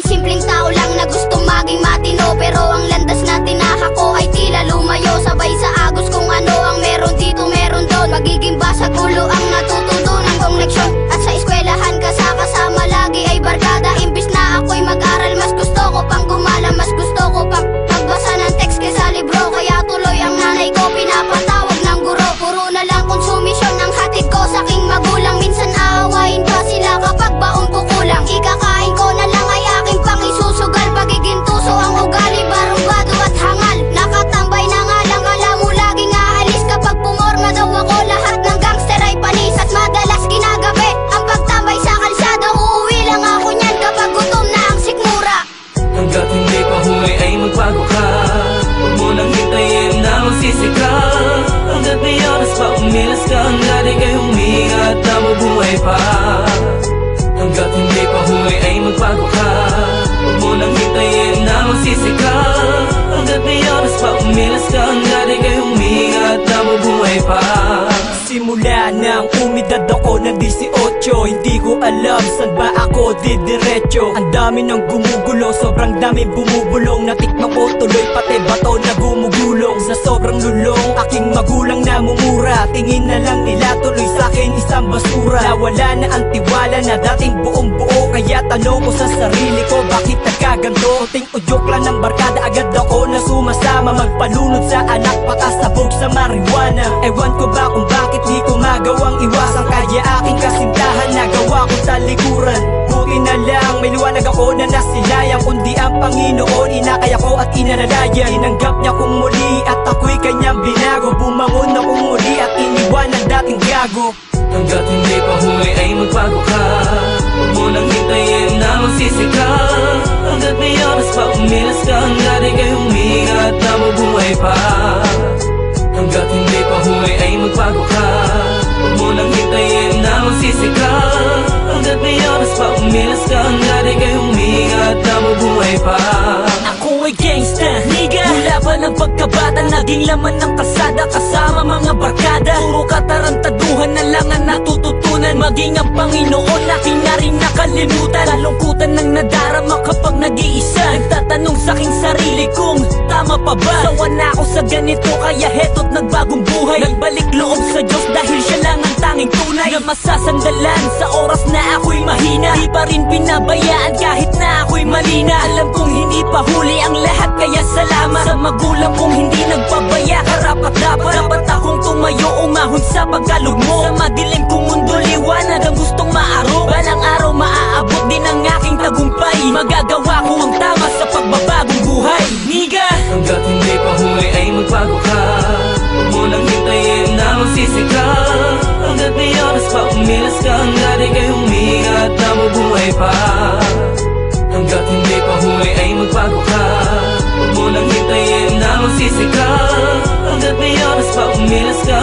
Simpleng tao lang na gusto maging matino, pero ang landas na tinahak ko ay tila lumayo. Sabay sa agos kung ano ang meron dito meron doon. Magiging basag ulo ang natututunan kong leksyon. At sa eskwelahan kasama lagi ay barkada. Imbis na ako'y mag-aral, mas gusto ko pang gumala. Mas gusto ko pang magbasa ng text kaysa libro. Kaya tuloy ang nanay ko pinapatawag ng guro. Puro na lang konsumisyon ang hatid ko sa aking magulang. Minsan aawain pa sila kapag baon ko kulang. Ikakain ko na lang ay aking pangisusugal. Pagiging tuso ang ugali, barumbado at hangal. Nakatambay na nga lang, alam mo laging aalis. Kapag pumorma daw ako, lahat ng gangster ay panis. At madalas ginagabi ang pagtambay sa kalsada. Uuwi lang ako niyan kapag gutom na ang sikmura. Hanggat hindi pa huli ay magbago ka. Huwag mo nang hintayin na magsisi ka. Hanggat may oras pa umilas ka. Hanggat ika'y huminga at nabubuhay pa. Hanggat hindi pa huli ay magbago ka. Huwag mo nang hintayin na magsisi ka. Hanggat may oras pa umilas ka. Hanggat ika'y huminga at nabubuhay pa. Simula nang umidad ako ng 18, hindi ko alam saan ba ako didiretso. Ang dami ng gumugulo, sobrang dami bumubulong. Natikman ko tuloy pati bato na gumugulong. Sa sobrang lulong, aking magulang namumura. Tingin na lang nila tuloy sa'kin isang basura. Nawala na ang tiwala na dating buong buo. Kaya tanong ko sa sarili ko, bakit nagkaganto? Ting udyok lang ng barkada, agad ako na sumasama. Magpalunod sa anak, pakasabog sa marijuana. Ewan ko ba kung bakit di ko magawang iwasan. Kaya aking kasintahan nagawa ko talikuran. Buti na lang may liwanag ako na nasilayang. Kundi ang Panginoon inakaya ko at inanalayan. Tinanggap niya kong muli at ako'y kanyang binago. Bumangon akong muli at iniwan ang dating gago. Hanggat hindi pa huli ay magbago ka. Huwag mo nang hintayin na magsisi ka. Hanggat may oras pa umilas ka. Hanggat ika'y huminga at nabubuhay pa. Hanggat hindi pa huli ay magbago ka. Huwag mo nang hintayin na magsisi ka. Hanggat may oras pa umilas ka. Hanggat ika'y huminga at nabubuhay pa. Ako ay gangsta, nigga. Mula pa ng pagkabata, naging laman ng kalsada kasama mga barkada. Puro katarantaduhan na lang ang natututunan. Maging ang Panginoon aking na rin nakalimutan. Kalungkutan ng nadarama kapag nag-iisa. Nagtatanong sa'king sarili kung tama pa ba? Sawa na ako sa ganito kaya heto't nagbagong buhay. Nagbalik loob sa Diyos dahil siya lang ang tanging tunay na masasandalan sa oras na ako'y mahina. Di pa rin pinabayaan kahit na ako'y malina. Alam kong hindi pa huli ang lahat kaya salamat sa magulang kong hindi nagpabaya. Karapat dapat akong tumayo, umahon sa pagkalugmo. Sa madilim kong mundo liwanag ang gustong maaraw. Balang araw maaabot din ang aking tagumpay. Magagawa ko ang tama sa pagbabagong buhay, niga. Hanggat hindi pa huli ay magbago ka. Huwag mo nang hintayin na magsisi ka. Hanggat may oras pa umilas ka. Hanggat ika'y huminga at nabubuhay pa. Hanggat hindi pa huli ay magbago ka. Huwag mo nang hintayin na magsisi ka. Hanggat may oras pa umilas ka.